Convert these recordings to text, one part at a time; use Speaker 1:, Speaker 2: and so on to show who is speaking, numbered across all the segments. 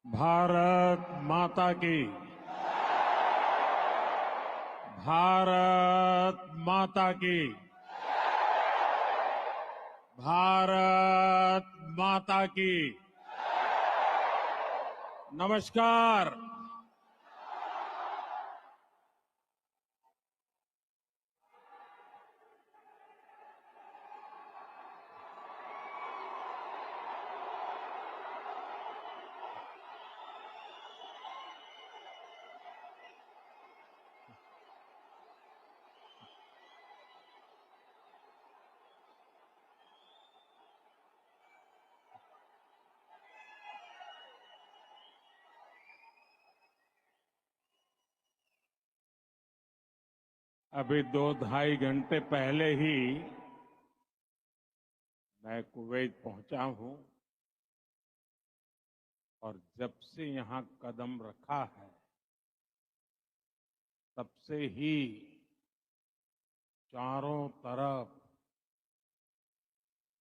Speaker 1: भारत माता की। भारत माता की। भारत माता की। नमस्कार। अभी 2-2.5 घंटे पहले ही मैं कुवैत पहुंचा हूं और जब से यहां कदम रखा है तब से ही चारों तरफ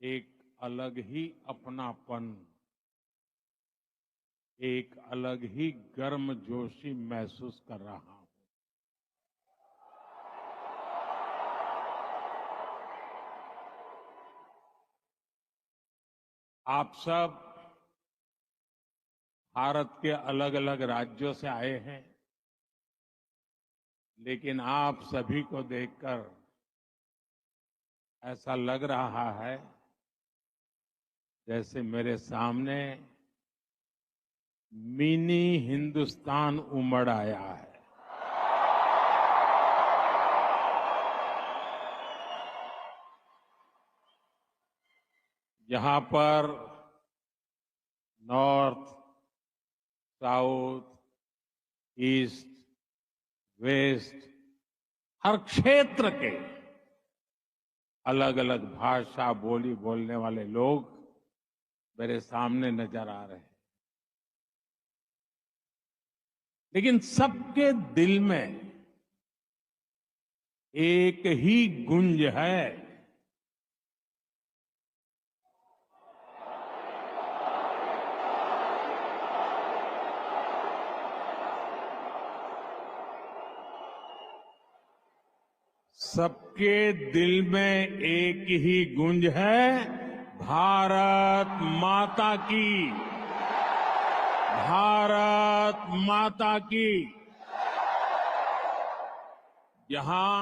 Speaker 1: एक अलग ही अपनापन, एक अलग ही गर्मजोशी महसूस कर रहा हूं। आप सब भारत के अलग अलग राज्यों से आए हैं, लेकिन आप सभी को देखकर ऐसा लग रहा है जैसे मेरे सामने मिनी हिंदुस्तान उमड़ आया है। यहां पर नॉर्थ, साउथ, ईस्ट, वेस्ट, हर क्षेत्र के अलग अलग भाषा बोली बोलने वाले लोग मेरे सामने नजर आ रहे हैं, लेकिन सबके दिल में एक ही गुंज है। सबके दिल में एक ही गुंज है, भारत माता की। भारत माता की। यहां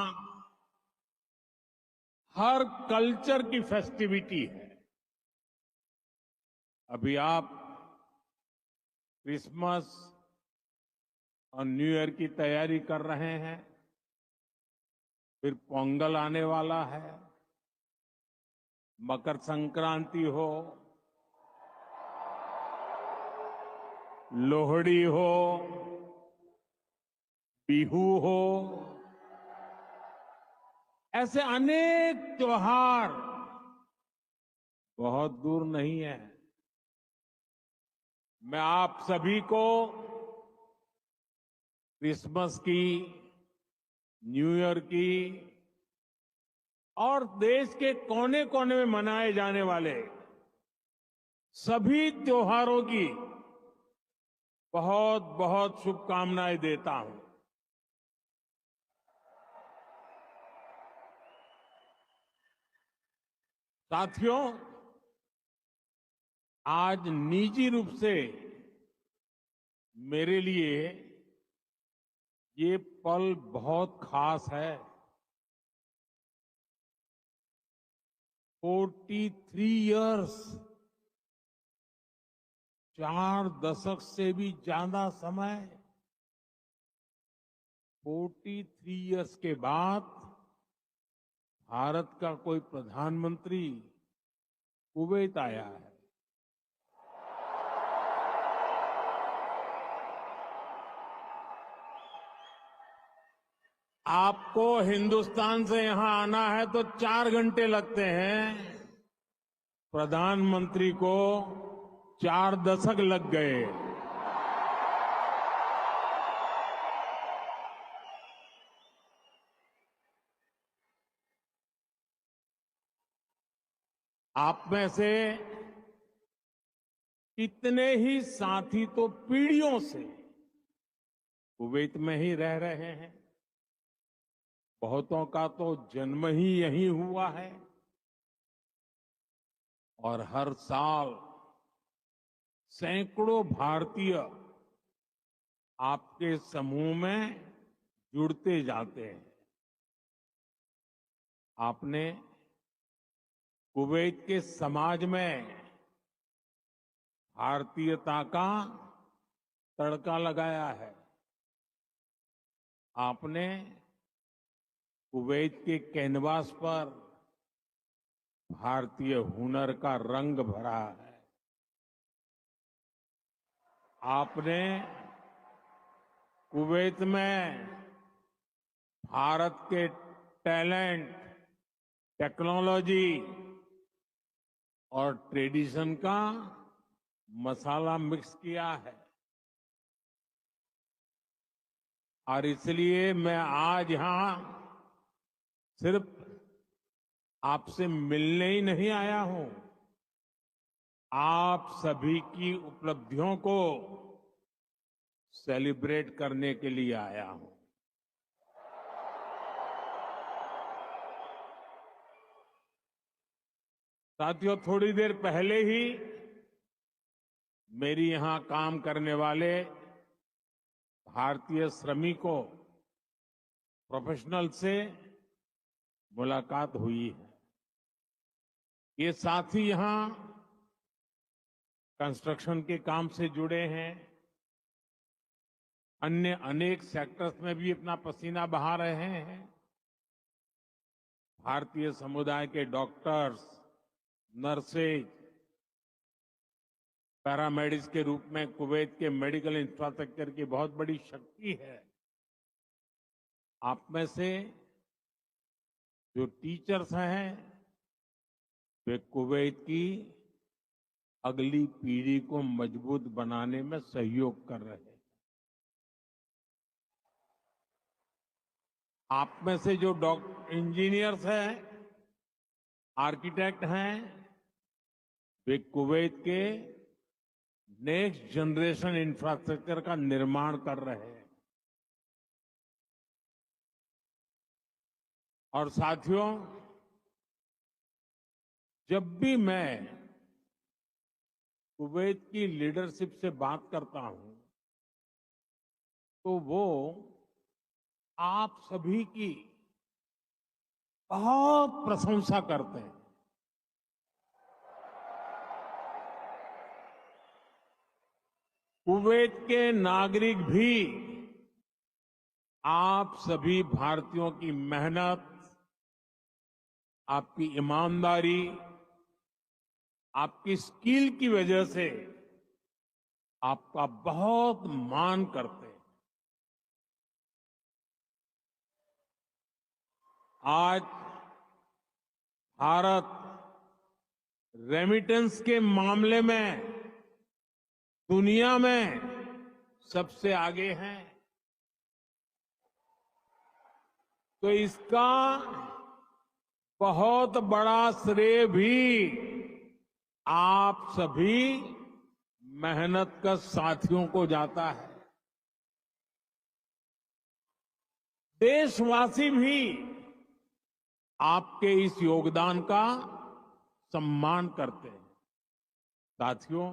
Speaker 1: हर कल्चर की फेस्टिविटी है। अभी आप क्रिसमस और न्यू ईयर की तैयारी कर रहे हैं, फिर पोंगल आने वाला है, मकर संक्रांति हो, लोहड़ी हो, बिहू हो, ऐसे अनेक त्योहार बहुत दूर नहीं है। मैं आप सभी को क्रिसमस की, न्यू ईयर की और देश के कोने कोने में मनाए जाने वाले सभी त्योहारों की बहुत बहुत शुभकामनाएं देता हूं। साथियों, आज निजी रूप से मेरे लिए ये पल बहुत खास है। 43 इयर्स, 4 दशक से भी ज्यादा समय, 43 इयर्स के बाद भारत का कोई प्रधानमंत्री कुवैत आया है। आपको हिंदुस्तान से यहां आना है तो 4 घंटे लगते हैं, प्रधानमंत्री को 4 दशक लग गए। आप में से कितने ही साथी तो पीढ़ियों से कुवैत में ही रह रहे हैं। बहुतों का तो जन्म ही यहीं हुआ है और हर साल सैकड़ों भारतीय आपके समूह में जुड़ते जाते हैं। आपने कुवैत के समाज में भारतीयता का तड़का लगाया है। आपने कुवैत के कैनवास पर भारतीय हुनर का रंग भरा है। आपने कुवैत में भारत के टैलेंट, टेक्नोलॉजी और ट्रेडिशन का मसाला मिक्स किया है। और इसलिए मैं आज यहां सिर्फ आपसे मिलने ही नहीं आया हूं, आप सभी की उपलब्धियों को सेलिब्रेट करने के लिए आया हूं। साथियों, थोड़ी देर पहले ही मेरी यहां काम करने वाले भारतीय श्रमिकों, प्रोफेशनल से मुलाकात हुई है। ये साथी यहां कंस्ट्रक्शन के काम से जुड़े हैं, अन्य अनेक सेक्टर्स में भी अपना पसीना बहा रहे हैं। भारतीय समुदाय के डॉक्टर्स, नर्सेज, पैरामेडिक्स के रूप में कुवैत के मेडिकल इंफ्रास्ट्रक्चर की बहुत बड़ी शक्ति है। आप में से जो टीचर्स हैं, वे कुवैत की अगली पीढ़ी को मजबूत बनाने में सहयोग कर रहे हैं। आप में से जो इंजीनियर्स हैं, आर्किटेक्ट हैं, वे कुवैत के नेक्स्ट जनरेशन इंफ्रास्ट्रक्चर का निर्माण कर रहे हैं। और साथियों, जब भी मैं कुवैत की लीडरशिप से बात करता हूं, तो वो आप सभी की बहुत प्रशंसा करते हैं। कुवैत के नागरिक भी आप सभी भारतीयों की मेहनत, आपकी ईमानदारी, आपकी स्किल की वजह से आपका बहुत मान करते हैं। आज भारत रेमिटेंस के मामले में दुनिया में सबसे आगे है। तो इसका बहुत बड़ा श्रेय भी आप सभी मेहनत कर साथियों को जाता है। देशवासी भी आपके इस योगदान का सम्मान करते हैं। साथियों,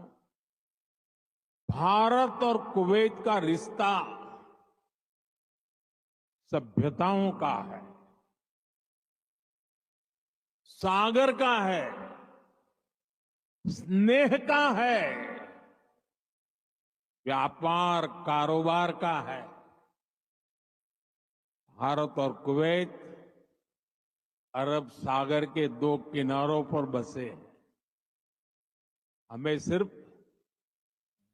Speaker 1: भारत और कुवैत का रिश्ता सभ्यताओं का है, सागर का है, स्नेह का है, व्यापार कारोबार का है। भारत और कुवैत अरब सागर के दो किनारों पर बसे हैं। हमें सिर्फ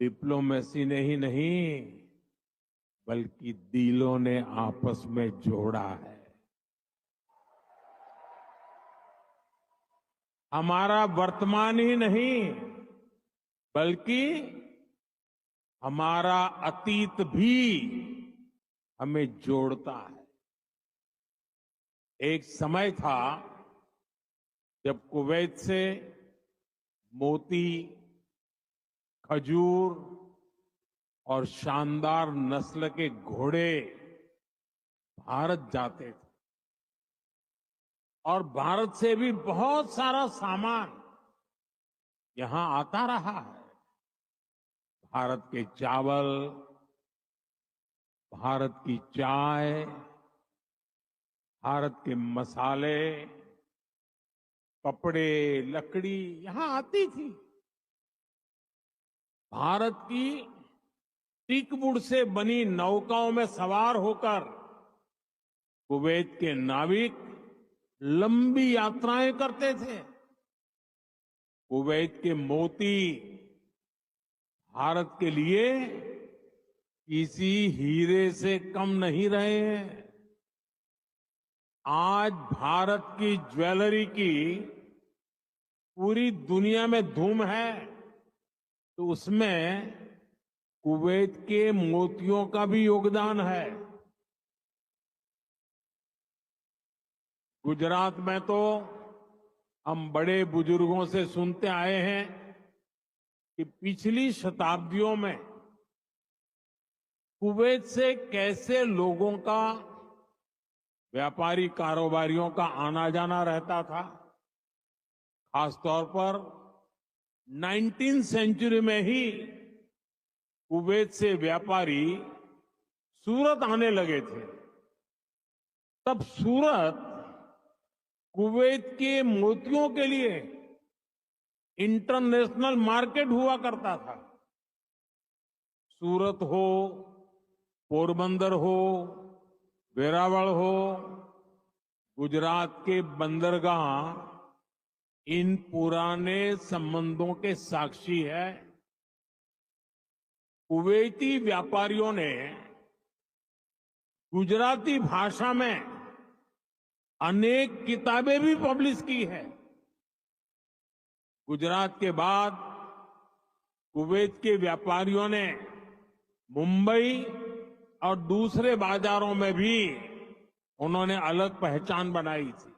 Speaker 1: डिप्लोमेसी ने ही नहीं, बल्कि दिलों ने आपस में जोड़ा है। हमारा वर्तमान ही नहीं, बल्कि हमारा अतीत भी हमें जोड़ता है। एक समय था जब कुवैत से मोती, खजूर और शानदार नस्ल के घोड़े भारत जाते थे और भारत से भी बहुत सारा सामान यहां आता रहा है। भारत के चावल, भारत की चाय, भारत के मसाले, कपड़े, लकड़ी यहां आती थी। भारत की टीकवुड से बनी नौकाओं में सवार होकर कुवैत के नाविक लंबी यात्राएं करते थे। कुवैत के मोती भारत के लिए किसी हीरे से कम नहीं रहे हैं। आज भारत की ज्वेलरी की पूरी दुनिया में धूम है, तो उसमें कुवैत के मोतियों का भी योगदान है। गुजरात में तो हम बड़े बुजुर्गों से सुनते आए हैं कि पिछली शताब्दियों में कुवैत से कैसे लोगों का, व्यापारी कारोबारियों का आना जाना रहता था। खासतौर पर 19वीं सेंचुरी में ही कुवैत से व्यापारी सूरत आने लगे थे। तब सूरत कुवैत के मोतियों के लिए इंटरनेशनल मार्केट हुआ करता था। सूरत हो, पोरबंदर हो, वेरावल हो, गुजरात के बंदरगाह इन पुराने संबंधों के साक्षी है। कुवैती व्यापारियों ने गुजराती भाषा में अनेक किताबें भी पब्लिश की है। गुजरात के बाद कुवैत के व्यापारियों ने मुंबई और दूसरे बाजारों में भी उन्होंने अलग पहचान बनाई थी।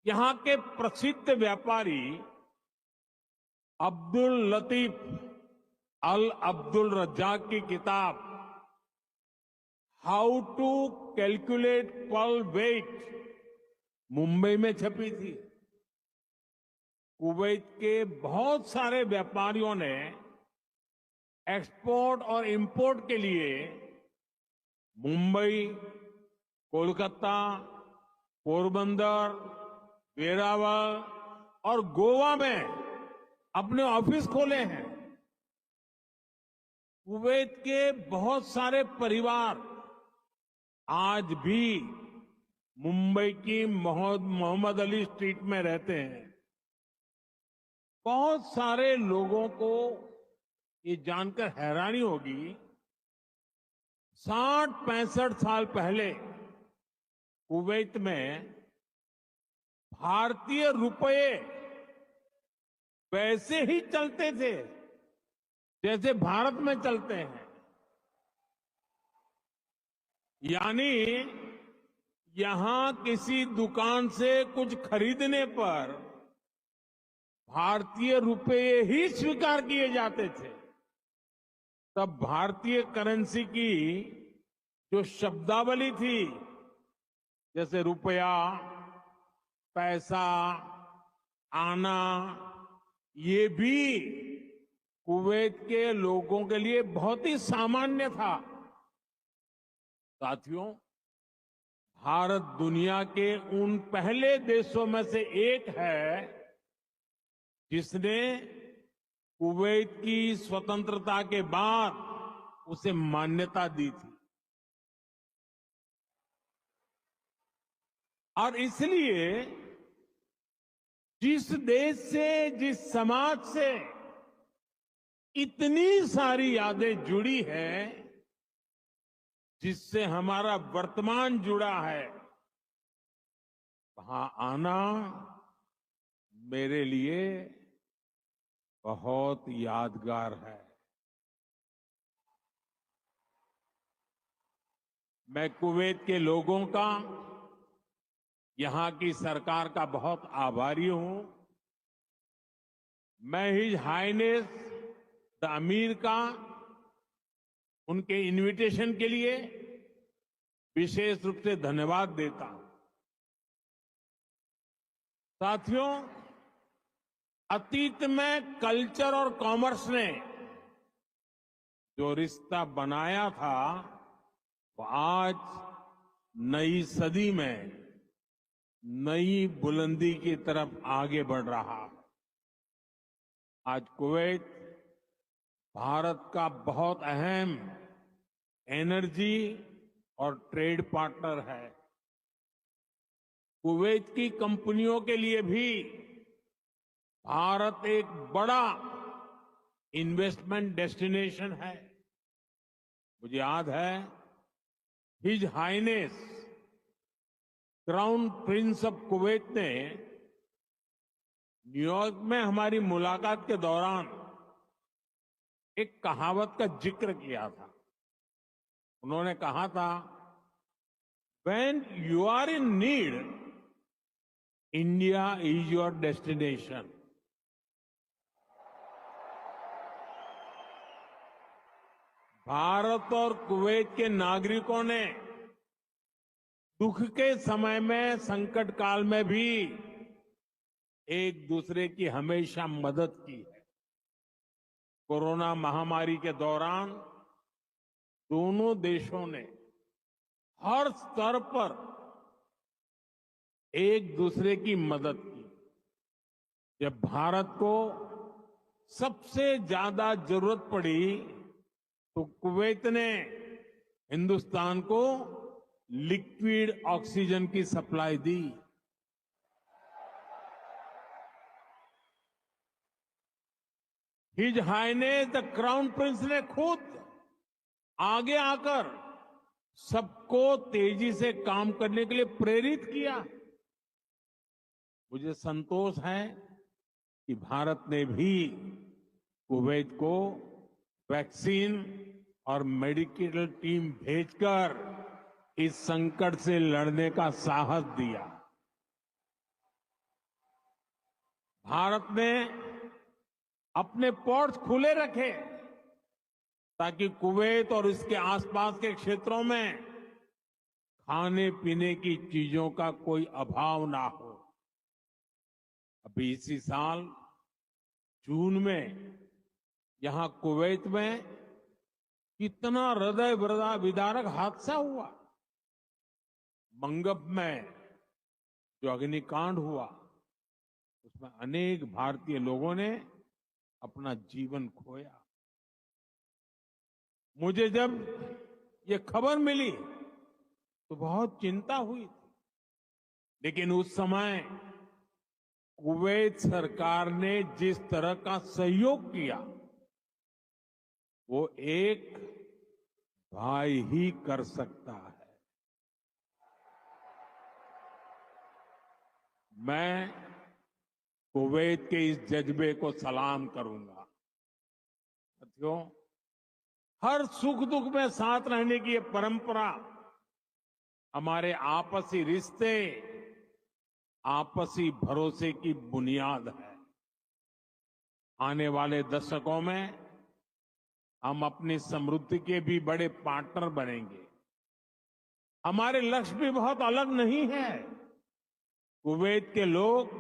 Speaker 1: यहां के प्रसिद्ध व्यापारी अब्दुल लतीफ अल अब्दुल रज्जाक की किताब how to calculate pearl weight Mumbai में छपी थी। कुवैत के बहुत सारे व्यापारियों ने एक्सपोर्ट और इंपोर्ट के लिए मुंबई, कोलकाता, पोरबंदर, वेरावल और गोवा में अपने ऑफिस खोले हैं। कुवैत के बहुत सारे परिवार आज भी मुंबई की मोहम्मद अली स्ट्रीट में रहते हैं। बहुत सारे लोगों को ये जानकर हैरानी होगी, 60-65 साल पहले कुवैत में भारतीय रुपये वैसे ही चलते थे जैसे भारत में चलते हैं। यानी यहां किसी दुकान से कुछ खरीदने पर भारतीय रुपये ही स्वीकार किए जाते थे। तब भारतीय करेंसी की जो शब्दावली थी, जैसे रुपया, पैसा, आना, ये भी कुवैत के लोगों के लिए बहुत ही सामान्य था। साथियों, भारत दुनिया के उन पहले देशों में से एक है जिसने कुवैत की स्वतंत्रता के बाद उसे मान्यता दी थी। और इसलिए जिस देश से, जिस समाज से इतनी सारी यादें जुड़ी हैं, जिससे हमारा वर्तमान जुड़ा है, वहां आना मेरे लिए बहुत यादगार है। मैं कुवैत के लोगों का, यहां की सरकार का बहुत आभारी हूं। मैं हिज हाइनेस अमीर का उनके इनविटेशन के लिए विशेष रूप से धन्यवाद देता हूं। साथियों, अतीत में कल्चर और कॉमर्स ने जो रिश्ता बनाया था, वो आज नई सदी में नई बुलंदी की तरफ आगे बढ़ रहा है। आज कुवैत भारत का बहुत अहम एनर्जी और ट्रेड पार्टनर है। कुवैत की कंपनियों के लिए भी भारत एक बड़ा इन्वेस्टमेंट डेस्टिनेशन है। मुझे याद है, his highness crown prince of Kuwait ने न्यूयॉर्क में हमारी मुलाकात के दौरान एक कहावत का जिक्र किया था। उन्होंने कहा था, when you are in need, India is your destination. Bharat और कुवैत के नागरिकों ने दुख के समय में, संकट काल में भी एक दूसरे की हमेशा मदद की है। कोरोना महामारी के दौरान दोनों देशों ने हर स्तर पर एक दूसरे की मदद की। जब भारत को सबसे ज्यादा जरूरत पड़ी, तो कुवैत ने हिंदुस्तान को लिक्विड ऑक्सीजन की सप्लाई दी। His highness the crown prince ने खुद आगे आकर सबको तेजी से काम करने के लिए प्रेरित किया। मुझे संतोष है कि भारत ने भी कुवैत को वैक्सीन और मेडिकल टीम भेजकर इस संकट से लड़ने का साहस दिया। भारत ने अपने पोर्ट्स खुले रखे ताकि कुवैत और इसके आसपास के क्षेत्रों में खाने पीने की चीजों का कोई अभाव ना हो। अभी इसी साल जून में यहां कुवैत में कितना हृदय विदारक हादसा हुआ। मंगब में जो अग्निकांड हुआ, उसमें अनेक भारतीय लोगों ने अपना जीवन खोया। मुझे जब ये खबर मिली तो बहुत चिंता हुई थी, लेकिन उस समय कुवैत सरकार ने जिस तरह का सहयोग किया, वो एक भाई ही कर सकता है। मैं कुवैत के इस जज्बे को सलाम करूंगा। साथियों, हर सुख दुख में साथ रहने की ये परंपरा हमारे आपसी रिश्ते, आपसी भरोसे की बुनियाद है। आने वाले दशकों में हम अपनी समृद्धि के भी बड़े पार्टनर बनेंगे। हमारे लक्ष्य भी बहुत अलग नहीं है। कुवैत के लोग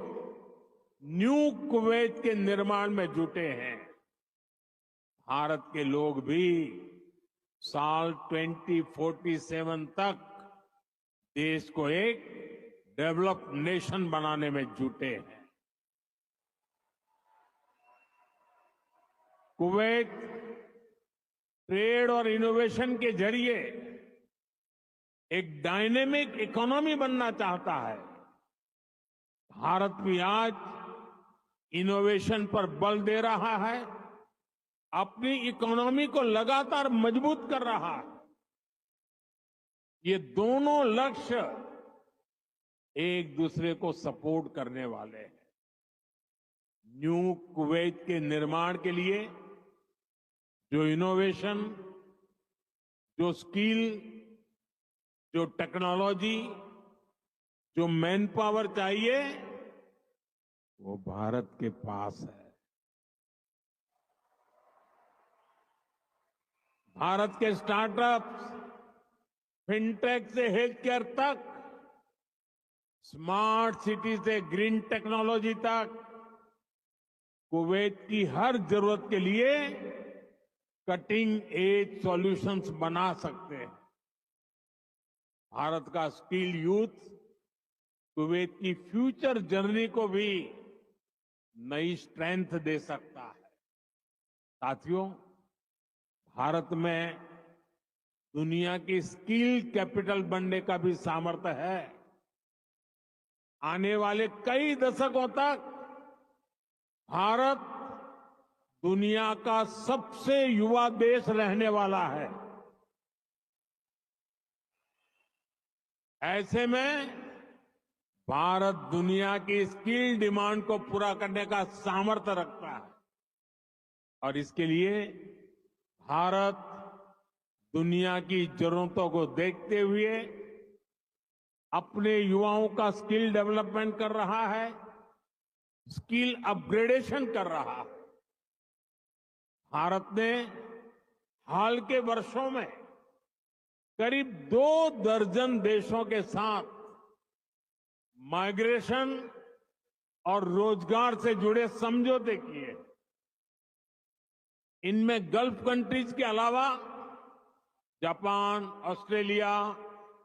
Speaker 1: न्यू कुवैत के निर्माण में जुटे हैं। भारत के लोग भी साल 2047 तक देश को एक डेवलप्ड नेशन बनाने में जुटे हैं। कुवैत ट्रेड और इनोवेशन के जरिए एक डायनेमिक इकोनॉमी बनना चाहता है। भारत भी आज इनोवेशन पर बल दे रहा है, अपनी इकोनॉमी को लगातार मजबूत कर रहा है। ये दोनों लक्ष्य एक दूसरे को सपोर्ट करने वाले हैं। न्यू कुवैत के निर्माण के लिए जो इनोवेशन, जो स्किल, जो टेक्नोलॉजी, जो मैन पावर चाहिए, वो भारत के पास है। भारत के स्टार्टअप्स, फिनटेक से हेल्थ केयर तक, स्मार्ट सिटी से ग्रीन टेक्नोलॉजी तक, कुवैत की हर जरूरत के लिए कटिंग एज सॉल्यूशंस बना सकते हैं। भारत का स्किल यूथ कुवैत की फ्यूचर जर्नी को भी नई स्ट्रेंथ दे सकता है। साथियों, भारत में दुनिया की स्किल कैपिटल बनने का भी सामर्थ्य है। आने वाले कई दशकों तक भारत दुनिया का सबसे युवा देश रहने वाला है। ऐसे में भारत दुनिया की स्किल डिमांड को पूरा करने का सामर्थ्य रखता है और इसके लिए भारत दुनिया की जरूरतों को देखते हुए अपने युवाओं का स्किल डेवलपमेंट कर रहा है, स्किल अपग्रेडेशन कर रहा है। भारत ने हाल के वर्षों में करीब 2 दर्जन देशों के साथ माइग्रेशन और रोजगार से जुड़े समझौते किए। इनमें गल्फ कंट्रीज के अलावा Japan, Australia,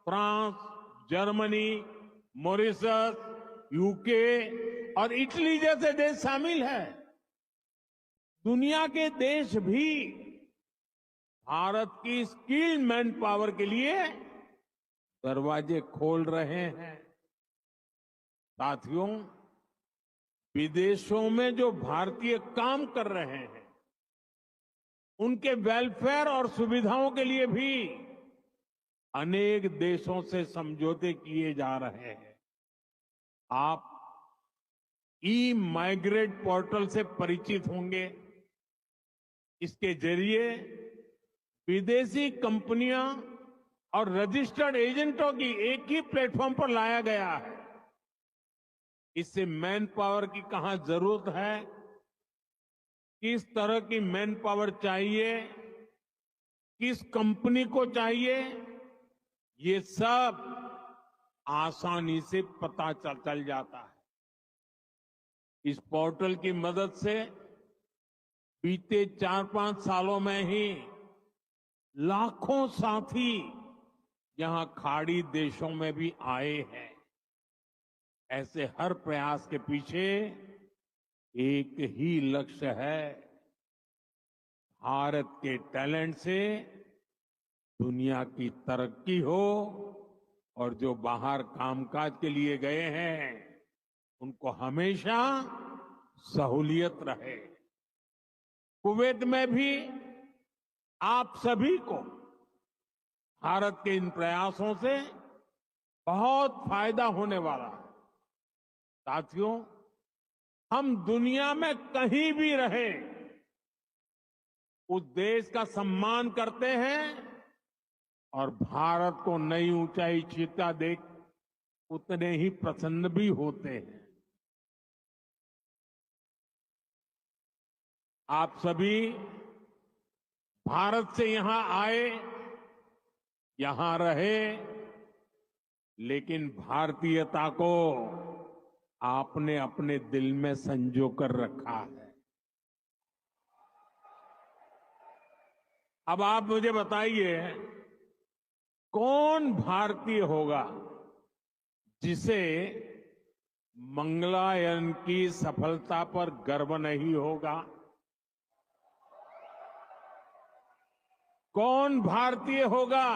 Speaker 1: France, Germany, Mauritius, UK और इटली जैसे देश शामिल हैं। दुनिया के देश भी भारत की स्किल्ड मैन पावर के लिए दरवाजे खोल रहे हैं। साथियों, विदेशों में जो भारतीय काम कर रहे हैं, उनके वेलफेयर और सुविधाओं के लिए भी अनेक देशों से समझौते किए जा रहे हैं। आप ई माइग्रेट पोर्टल से परिचित होंगे। इसके जरिए विदेशी कंपनियां और रजिस्टर्ड एजेंटों की एक ही प्लेटफॉर्म पर लाया गया है। इससे मैन पावर की कहां जरूरत है, किस तरह की मैन पावर चाहिए, किस कंपनी को चाहिए, ये सब आसानी से पता चल जाता है। इस पोर्टल की मदद से बीते 4-5 सालों में ही लाखों साथी यहां खाड़ी देशों में भी आए हैं। ऐसे हर प्रयास के पीछे एक ही लक्ष्य है, भारत के टैलेंट से दुनिया की तरक्की हो और जो बाहर कामकाज के लिए गए हैं उनको हमेशा सहूलियत रहे। कुवैत में भी आप सभी को भारत के इन प्रयासों से बहुत फायदा होने वाला है। साथियों, हम दुनिया में कहीं भी रहें, उस देश का सम्मान करते हैं और भारत को नई ऊंचाई छूता देख उतने ही प्रसन्न भी होते हैं। आप सभी भारत से यहां आए, यहां रहे, लेकिन भारतीयता को आपने अपने दिल में संजो कर रखा है। अब आप मुझे बताइए, कौन भारतीय होगा जिसे मंगलायन की सफलता पर गर्व नहीं होगा? कौन भारतीय होगा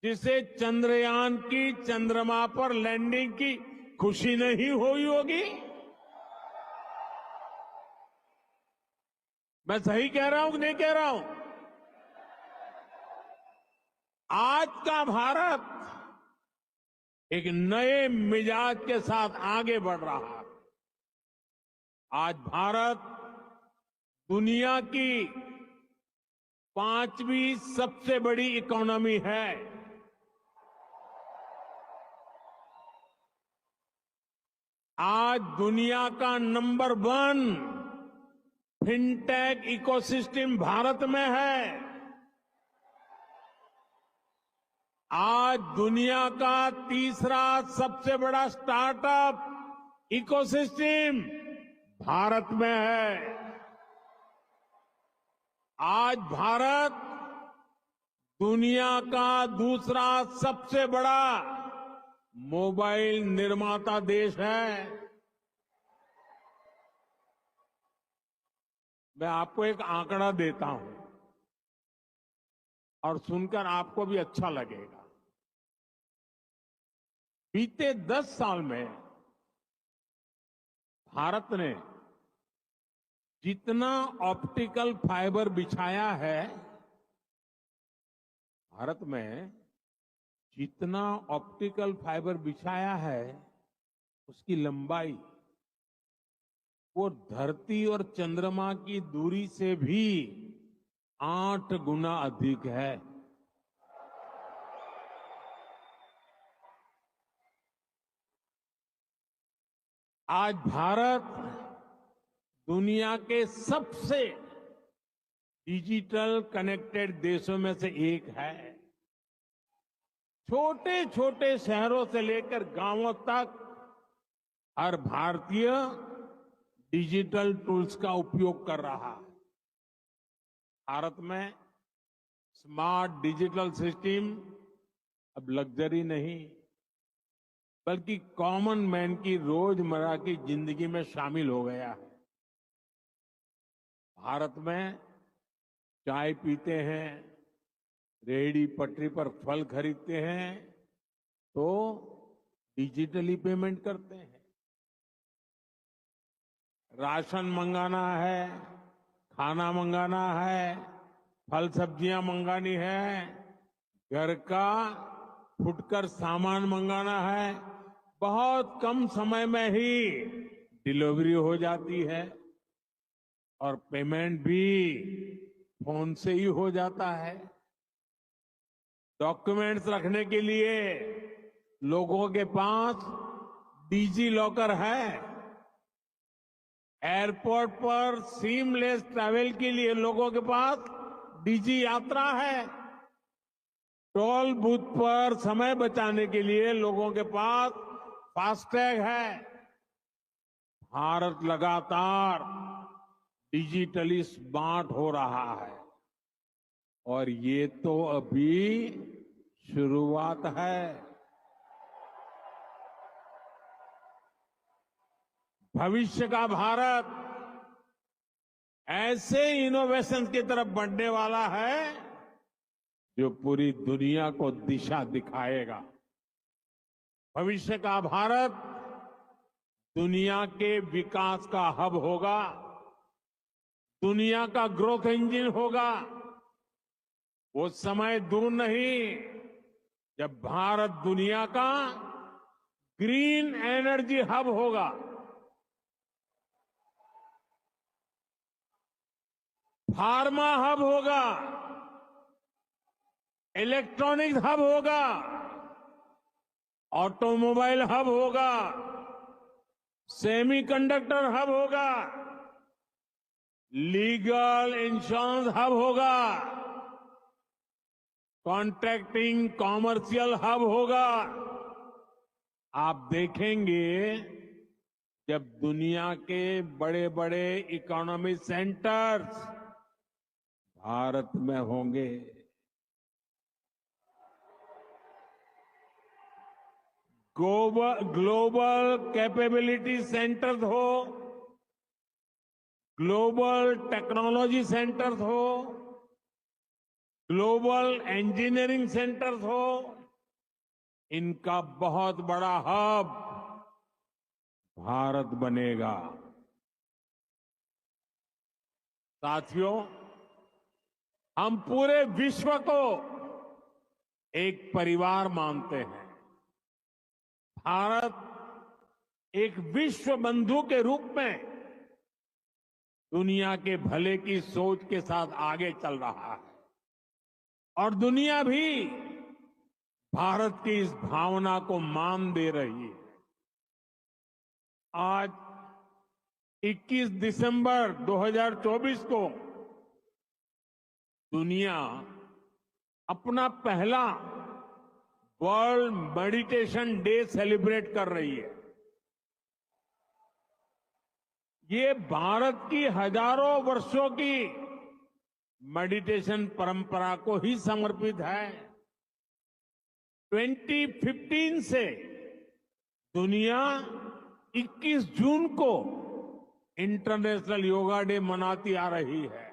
Speaker 1: जिसे चंद्रयान की चंद्रमा पर लैंडिंग की खुशी नहीं हुई होगी? मैं सही कह रहा हूं कि नहीं कह रहा हूं? आज का भारत एक नए मिजाज के साथ आगे बढ़ रहा है। आज भारत दुनिया की 5वीं सबसे बड़ी इकोनॉमी है। आज दुनिया का नंबर 1 फिनटेक इकोसिस्टम भारत में है। आज दुनिया का तीसरा सबसे बड़ा स्टार्टअप इकोसिस्टम भारत में है। आज भारत दुनिया का दूसरा सबसे बड़ा मोबाइल निर्माता देश है। मैं आपको एक आंकड़ा देता हूं और सुनकर आपको भी अच्छा लगेगा। बीते 10 साल में भारत ने जितना ऑप्टिकल फाइबर बिछाया है, भारत में जितना ऑप्टिकल फाइबर बिछाया है, उसकी लंबाई वो धरती और चंद्रमा की दूरी से भी 8 गुना अधिक है। आज भारत दुनिया के सबसे डिजिटल कनेक्टेड देशों में से एक है। छोटे छोटे शहरों से लेकर गांवों तक हर भारतीय डिजिटल टूल्स का उपयोग कर रहा है। भारत में स्मार्ट डिजिटल सिस्टम अब लग्जरी नहीं, बल्कि कॉमन मैन की रोजमर्रा की जिंदगी में शामिल हो गया है। भारत में चाय पीते हैं, रेहड़ी पटरी पर फल खरीदते हैं, तो डिजिटली पेमेंट करते हैं। राशन मंगाना है, खाना मंगाना है, फल सब्जियां मंगानी है, घर का फुटकर सामान मंगाना है, बहुत कम समय में ही डिलीवरी हो जाती है और पेमेंट भी फोन से ही हो जाता है। डॉक्यूमेंट्स रखने के लिए लोगों के पास डिजी लॉकर है। एयरपोर्ट पर सीमलेस ट्रैवल के लिए लोगों के पास डिजी यात्रा है। टोल बूथ पर समय बचाने के लिए लोगों के पास फास्टैग है। भारत लगातार डिजिटली स्मार्ट हो रहा है और ये तो अभी शुरुआत है। भविष्य का भारत ऐसे इनोवेशन की तरफ बढ़ने वाला है जो पूरी दुनिया को दिशा दिखाएगा। भविष्य का भारत दुनिया के विकास का हब होगा, दुनिया का ग्रोथ इंजन होगा। वो समय दूर नहीं जब भारत दुनिया का ग्रीन एनर्जी हब होगा। फार्मा हब होगा, इलेक्ट्रॉनिक्स हब होगा, ऑटोमोबाइल हब होगा, सेमीकंडक्टर हब होगा, लीगल इंश्योरेंस हब होगा, कॉन्ट्रैक्टिंग कॉमर्शियल हब होगा। आप देखेंगे जब दुनिया के बड़े बड़े इकोनॉमी सेंटर्स भारत में होंगे। ग्लोबल कैपेबिलिटी सेंटर्स हो, ग्लोबल टेक्नोलॉजी सेंटर्स हो, ग्लोबल इंजीनियरिंग सेंटर्स हो, इनका बहुत बड़ा हब भारत बनेगा। साथियों, हम पूरे विश्व को एक परिवार मानते हैं। भारत एक विश्व बंधु के रूप में दुनिया के भले की सोच के साथ आगे चल रहा है और दुनिया भी भारत की इस भावना को मान दे रही है। आज 21 दिसंबर 2024 को दुनिया अपना पहला वर्ल्ड मेडिटेशन डे सेलिब्रेट कर रही है। ये भारत की हजारों वर्षों की मेडिटेशन परंपरा को ही समर्पित है। 2015 से दुनिया 21 जून को इंटरनेशनल योगा डे मनाती आ रही है।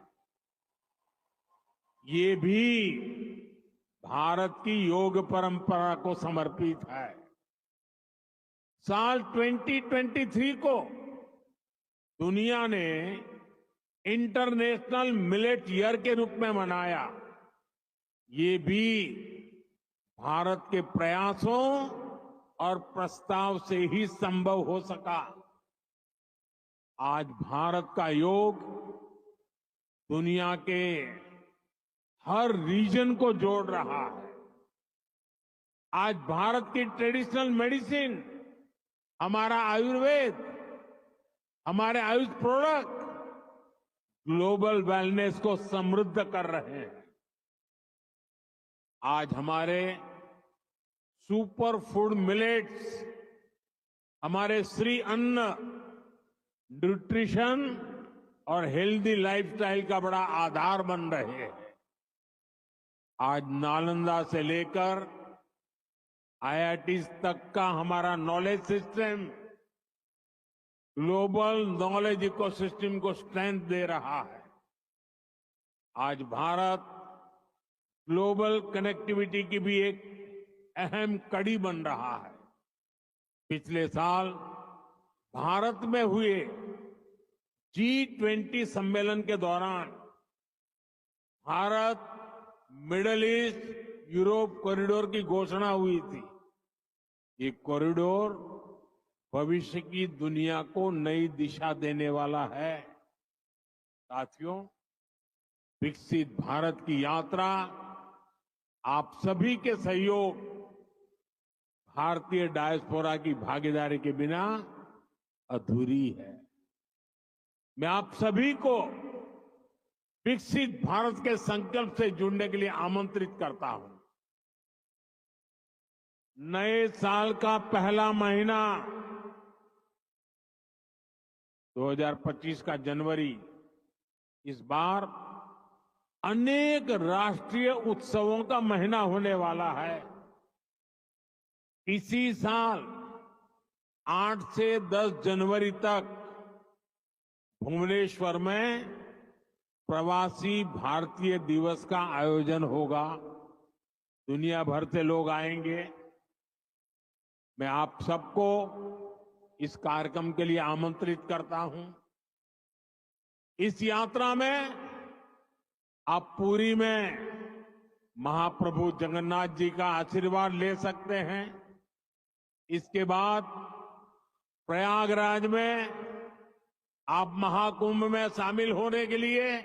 Speaker 1: ये भी भारत की योग परंपरा को समर्पित है। साल 2023 को दुनिया ने इंटरनेशनल मिलेट ईयर के रूप में मनाया। ये भी भारत के प्रयासों और प्रस्ताव से ही संभव हो सका। आज भारत का योग दुनिया के हर रीजन को जोड़ रहा है। आज भारत की ट्रेडिशनल मेडिसिन, हमारा आयुर्वेद, हमारे आयुष प्रोडक्ट ग्लोबल वेलनेस को समृद्ध कर रहे हैं। आज हमारे सुपर फूड मिलेट्स, हमारे श्री अन्न न्यूट्रिशन और हेल्दी लाइफस्टाइल का बड़ा आधार बन रहे हैं। आज नालंदा से लेकर आईआईटीज तक का हमारा knowledge system global knowledge ecosystem को स्ट्रेंथ दे रहा है। आज भारत ग्लोबल कनेक्टिविटी की भी एक अहम कड़ी बन रहा है। पिछले साल भारत में हुए G20 सम्मेलन के दौरान Bharat middle east Europe corridor की घोषणा हुई थी। ये कॉरिडोर भविष्य की दुनिया को नई दिशा देने वाला है। साथियों, विकसित भारत की यात्रा आप सभी के सहयोग, भारतीय डायस्पोरा की भागीदारी के बिना अधूरी है। मैं आप सभी को विकसित भारत के संकल्प से जुड़ने के लिए आमंत्रित करता हूं। नए साल का पहला महीना 2025 का जनवरी इस बार अनेक राष्ट्रीय उत्सवों का महीना होने वाला है। इसी साल 8 से 10 जनवरी तक भुवनेश्वर में प्रवासी भारतीय दिवस का आयोजन होगा। दुनिया भर से लोग आएंगे। मैं आप सबको इस कार्यक्रम के लिए आमंत्रित करता हूं। इस यात्रा में आप पुरी में महाप्रभु जगन्नाथ जी का आशीर्वाद ले सकते हैं। इसके बाद प्रयागराज में आप महाकुंभ में शामिल होने के लिए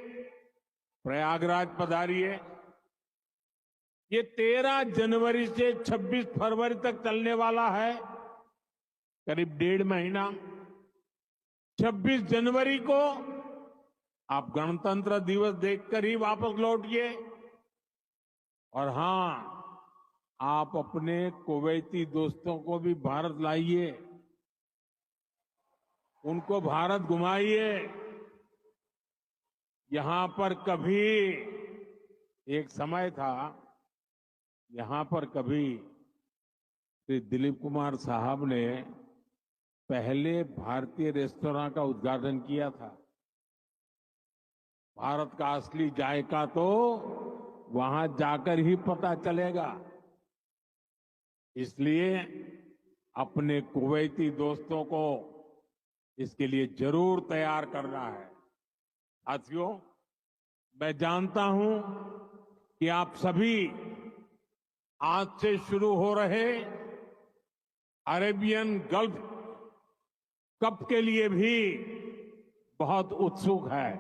Speaker 1: प्रयागराज पधारिए। ये 13 जनवरी से 26 फरवरी तक चलने वाला है, करीब 1.5 महीना। 26 जनवरी को आप गणतंत्र दिवस देखकर ही वापस लौटिए। और हां, आप अपने कुवैती दोस्तों को भी भारत लाइए, उनको भारत घुमाइए। यहां पर कभी एक समय था, यहां पर कभी श्री दिलीप कुमार साहब ने पहले भारतीय रेस्तोरां का उद्घाटन किया था। भारत का असली जायका तो वहां जाकर ही पता चलेगा। इसलिए अपने कुवैती दोस्तों को इसके लिए जरूर तैयार करना है। साथियों, मैं जानता हूं कि आप सभी आज से शुरू हो रहे अरेबियन गल्फ कप के लिए भी बहुत उत्सुक है।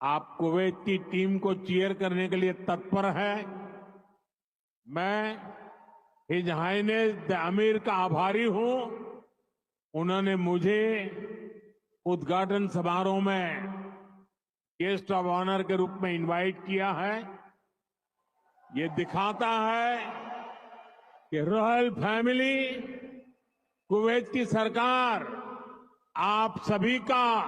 Speaker 1: आप कुवैत की टीम को चीयर करने के लिए तत्पर है। मैं हिज हाइनेस द अमीर का आभारी हूं। उन्होंने मुझे उद्घाटन समारोह में गेस्ट ऑफ ऑनर के रूप में इनवाइट किया है। ये दिखाता है कि रॉयल फैमिली, कुवैत की सरकार आप सभी का,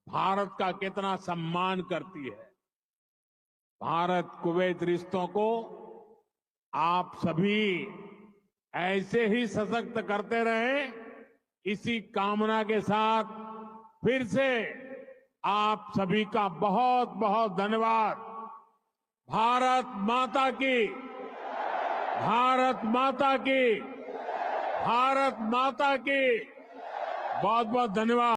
Speaker 1: भारत का कितना सम्मान करती है। भारत कुवैत रिश्तों को आप सभी ऐसे ही सशक्त करते रहे, इसी कामना के साथ फिर से आप सभी का बहुत बहुत धन्यवाद। भारत माता की, भारत माता की, भारत माता की बहुत बहुत धन्यवाद।